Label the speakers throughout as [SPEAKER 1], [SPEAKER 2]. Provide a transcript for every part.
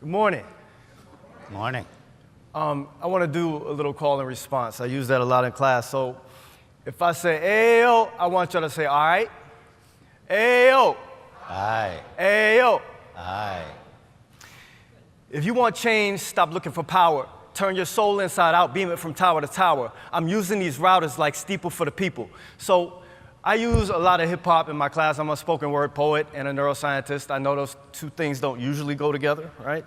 [SPEAKER 1] Good morning.
[SPEAKER 2] Morning.
[SPEAKER 1] I want to do a little call and response. I use that a lot in class. So if I say, ayo, I want y'all to say, all right. Ayo.
[SPEAKER 2] Aye.
[SPEAKER 1] Ayo.
[SPEAKER 2] Aye.
[SPEAKER 1] If you want change, stop looking for power. Turn your soul inside out, beam it from tower to tower. I'm using these routers like steeple for the people. So I use a lot of hip hop in my class. I'm a spoken word poet and a neuroscientist. I know those two things don't usually go together, right?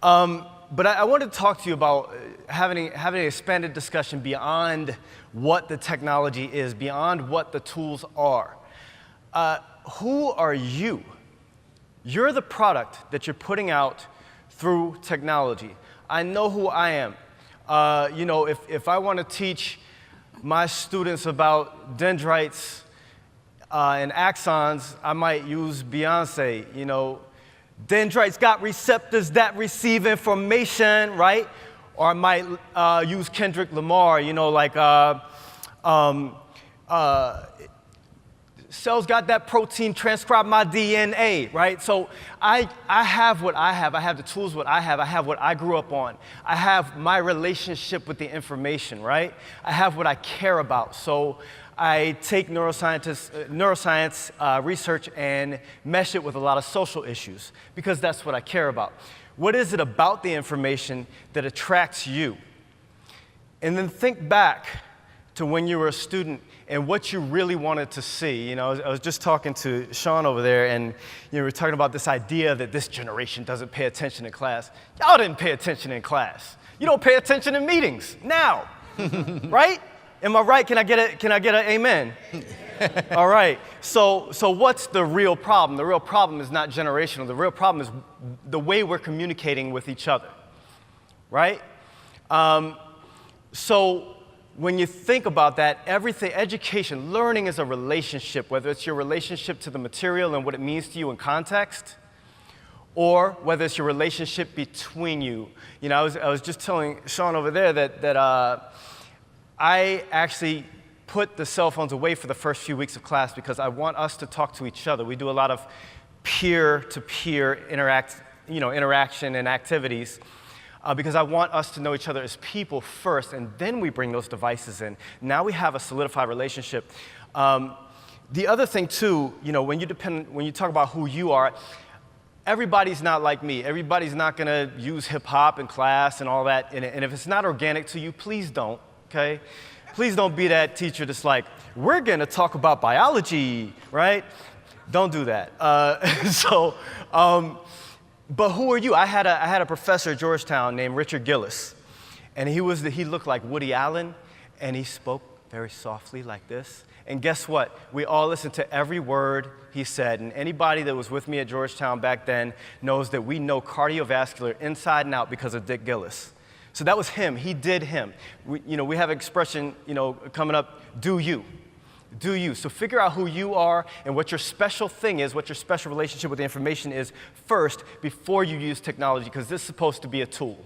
[SPEAKER 1] But I wanted to talk to you about having an expanded discussion beyond what the technology is, beyond what the tools are. Who are you? You're the product that you're putting out through technology. I know who I am. If I want to teach my students about dendrites and axons, I might use Beyonce. Dendrites got receptors that receive information, right? Or I might use Kendrick Lamar, cells got that protein, transcribe my DNA, right? So I have what I have. I have the tools what I have. I have what I grew up on. I have my relationship with the information, right? I have what I care about. So I take neuroscience research and mesh it with a lot of social issues because that's what I care about. What is it about the information that attracts you? And then think back to when you were a student and what you really wanted to see. I was just talking to Sean over there, and we were talking about this idea that this generation doesn't pay attention in class. Y'all didn't pay attention in class. You don't pay attention in meetings now, right? Am I right? Can I get an amen? All right. So what's the real problem? The real problem is not generational. The real problem is the way we're communicating with each other, right? So when you think about that, everything, education, learning is a relationship, whether it's your relationship to the material and what it means to you in context, or whether it's your relationship between you. I was just telling Sean over there that I actually put the cell phones away for the first few weeks of class because I want us to talk to each other. We do a lot of peer-to-peer interaction and activities. Because I want us to know each other as people first, and then we bring those devices in. Now we have a solidified relationship. The other thing, too, when you talk about who you are, everybody's not like me. Everybody's not going to use hip-hop in class and all that. And if it's not organic to you, please don't, okay? Please don't be that teacher that's like, we're going to talk about biology, right? Don't do that. But who are you? I had a professor at Georgetown named Richard Gillis, and he looked like Woody Allen, and he spoke very softly like this. And guess what? We all listened to every word he said, and anybody that was with me at Georgetown back then knows that we know cardiovascular inside and out because of Dick Gillis. So that was him. He did him. We have an expression, coming up, do you. Do you. So figure out who you are and what your special thing is, what your special relationship with the information is first before you use technology, because this is supposed to be a tool,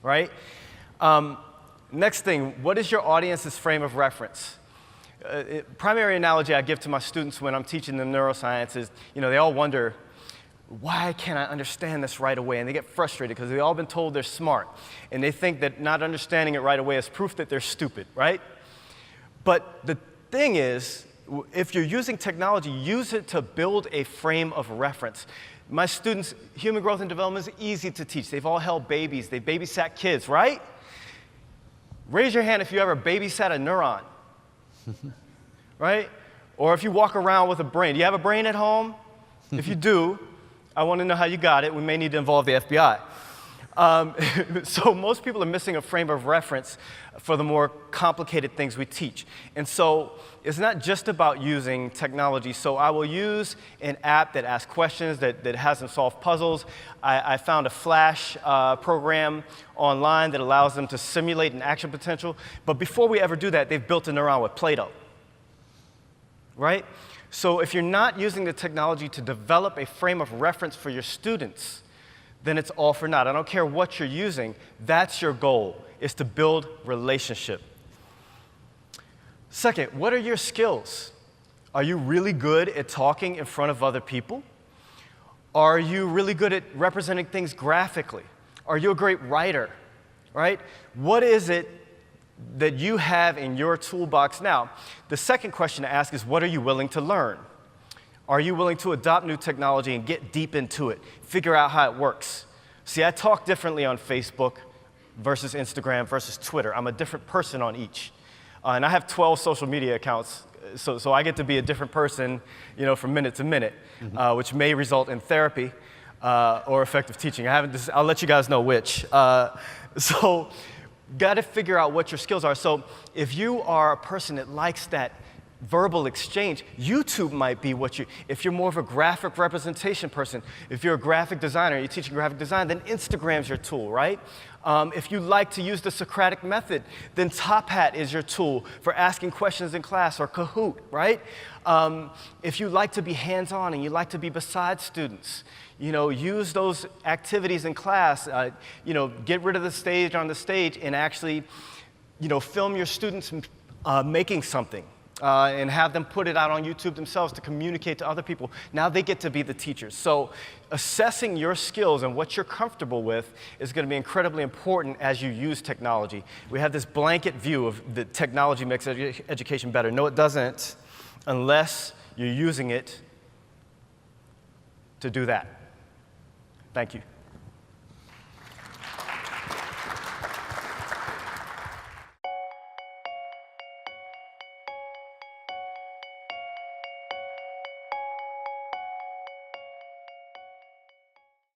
[SPEAKER 1] right? Next thing, what is your audience's frame of reference? Primary analogy I give to my students when I'm teaching them neuroscience is, they all wonder, why can't I understand this right away? And they get frustrated because they've all been told they're smart. And they think that not understanding it right away is proof that they're stupid, right? But the thing is, if you're using technology, use it to build a frame of reference. My students, human growth and development is easy to teach. They've all held babies. They babysat kids, right? Raise your hand if you ever babysat a neuron, right? Or if you walk around with a brain. Do you have a brain at home? If you do, I want to know how you got it. We may need to involve the FBI. So most people are missing a frame of reference for the more complicated things we teach. And so it's not just about using technology. So I will use an app that asks questions, that has them solve puzzles. I found a Flash program online that allows them to simulate an action potential. But before we ever do that, they've built a neuron with Play-Doh, right? So if you're not using the technology to develop a frame of reference for your students, then it's all for naught. I don't care what you're using. That's your goal, is to build relationship. Second, what are your skills? Are you really good at talking in front of other people? Are you really good at representing things graphically? Are you a great writer, right? What is it that you have in your toolbox now? The second question to ask is, what are you willing to learn? Are you willing to adopt new technology and get deep into it, figure out how it works? See, I talk differently on Facebook versus Instagram versus Twitter. I'm a different person on each. And I have 12 social media accounts, so I get to be a different person, from minute to minute, which may result in therapy or effective teaching. I'll let you guys know which. So, got to figure out what your skills are. So, if you are a person that likes that verbal exchange, YouTube might be if you're more of a graphic representation person, if you're a graphic designer, you're teaching graphic design, then Instagram's your tool, right? If you like to use the Socratic method, then Top Hat is your tool for asking questions in class, or Kahoot, right? If you like to be hands-on and you like to be beside students, use those activities in class, get rid of the stage on the stage and actually, film your students making something. And have them put it out on YouTube themselves to communicate to other people. Now they get to be the teachers. So assessing your skills and what you're comfortable with is going to be incredibly important as you use technology. We have this blanket view of the technology makes education better. No, it doesn't, unless you're using it to do that. Thank you.